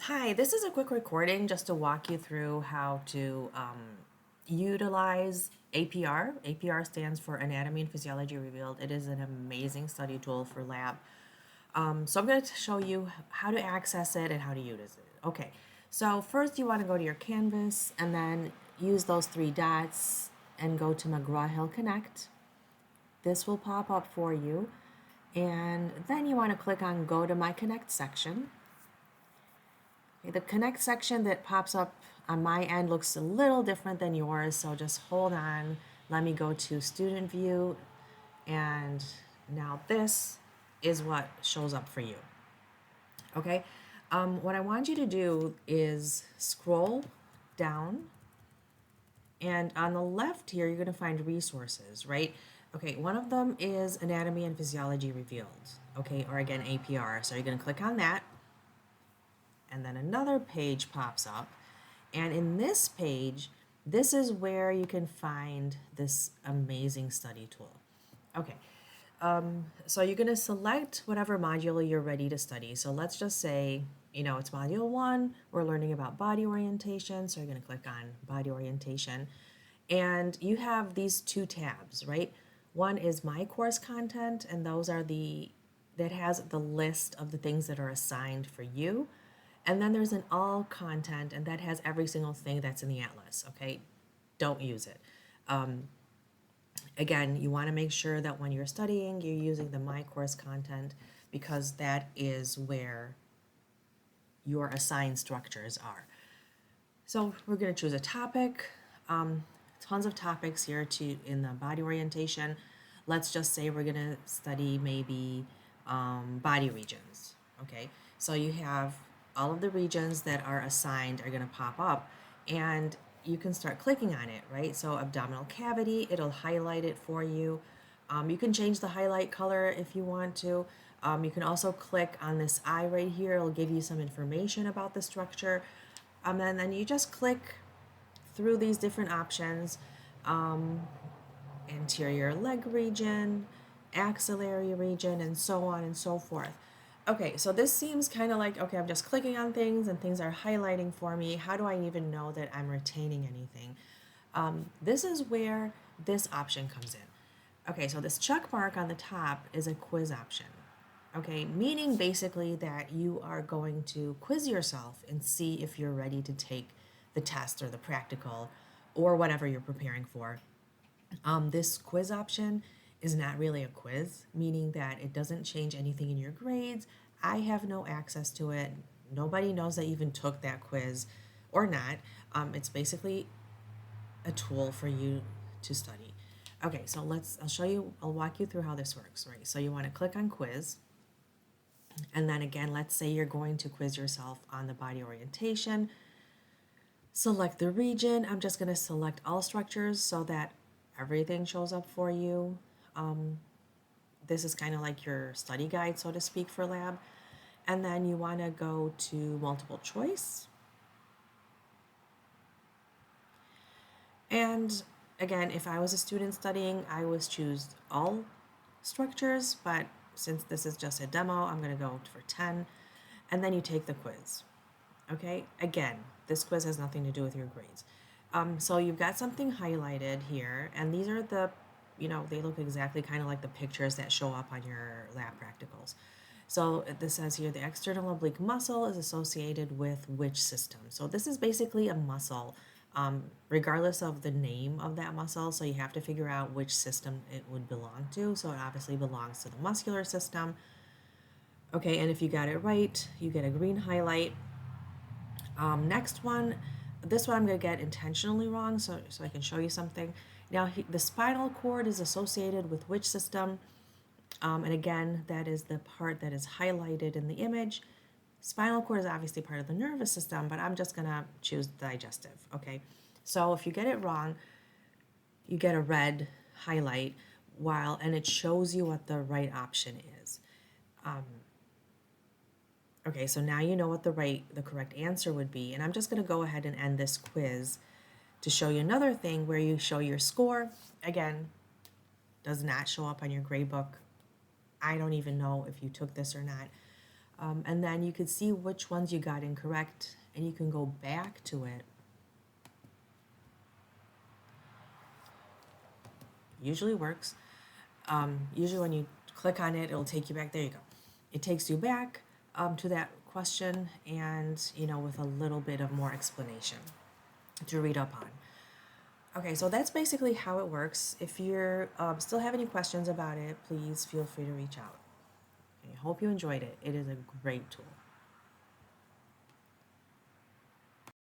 Hi, this is a quick recording just to walk you through how to utilize APR. APR stands for Anatomy and Physiology Revealed. It is an amazing study tool for lab. So I'm going to show you how to access it and how to use it. Okay, so first you want to go to your canvas and then use those three dots and go to McGraw-Hill Connect. This will pop up for you. And then you want to click on Go to My Connect section. Okay, the Connect section that pops up on my end looks a little different than yours, so just hold on. Let me go to Student View, and now this is what shows up for you. Okay, what I want you to do is scroll down, and on the left here, you're going to find resources, right? Okay, one of them is Anatomy and Physiology Revealed, okay, or again, APR. So you're going to click on that, and then another page pops up. And in this page, this is where you can find this amazing study tool. Okay, so you're going to select whatever module you're ready to study. So let's just say, it's module 1. We're learning about body orientation. So you're going to click on body orientation. And you have these two tabs, right? One is my course content, and those are that has the list of the things that are assigned for you. And then there's an all content, and that has every single thing that's in the atlas, okay? Don't use it. Again, you want to make sure that when you're studying, you're using the My Course content because that is where your assigned structures are. So we're going to choose a topic. Tons of topics here in the body orientation. Let's just say we're going to study maybe body regions. Okay, so you have all of the regions that are assigned are going to pop up, and you can start clicking on it, right? So abdominal cavity, it'll highlight it for you. You can change the highlight color if you want to. You can also click on this eye right here. It'll give you some information about the structure. And then you just click through these different options. Anterior leg region, axillary region, and so on and so forth. Okay, so this seems kind of like, okay, I'm just clicking on things and things are highlighting for me. How do I even know that I'm retaining anything? This is where this option comes in. Okay, so this check mark on the top is a quiz option. Okay, meaning basically that you are going to quiz yourself and see if you're ready to take the test or the practical or whatever you're preparing for. This quiz option is not really a quiz, meaning that it doesn't change anything in your grades. I have no access to it. Nobody knows I even took that quiz or not. It's basically a tool for you to study. Okay, so I'll walk you through how this works, right? So you want to click on quiz. And then again, let's say you're going to quiz yourself on the body orientation. Select the region. I'm just going to select all structures so that everything shows up for you. This is kind of like your study guide, so to speak, for lab. And then you want to go to multiple choice. And again, if I was a student studying, I would choose all structures, but since this is just a demo, I'm going to go for 10. And then you take the quiz. Okay, again, this quiz has nothing to do with your grades. So you've got something highlighted here, and these are they look exactly kind of like the pictures that show up on your lab practicals. So this says here, the external oblique muscle is associated with which system? So this is basically a muscle, regardless of the name of that muscle. So you have to figure out which system it would belong to. So it obviously belongs to the muscular system. Okay, and if you got it right, you get a green highlight. Next one, this one I'm going to get intentionally wrong so I can show you something. Now, the spinal cord is associated with which system? And again, that is the part that is highlighted in the image. Spinal cord is obviously part of the nervous system, but I'm just going to choose digestive, okay? So if you get it wrong, you get a red highlight and it shows you what the right option is. Okay, so now you know what the correct answer would be, and I'm just going to go ahead and end this quiz to show you another thing where you show your score. Again, does not show up on your grade book. I don't even know if you took this or not. And then you could see which ones you got incorrect, and you can go back to it. Usually works. Usually when you click on it, it'll take you back. There you go. It takes you back to that question, and with a little bit of more explanation to read up on. Okay, so that's basically how it works. If you're still have any questions about it, please feel free to reach out. I hope you enjoyed it. It is a great tool.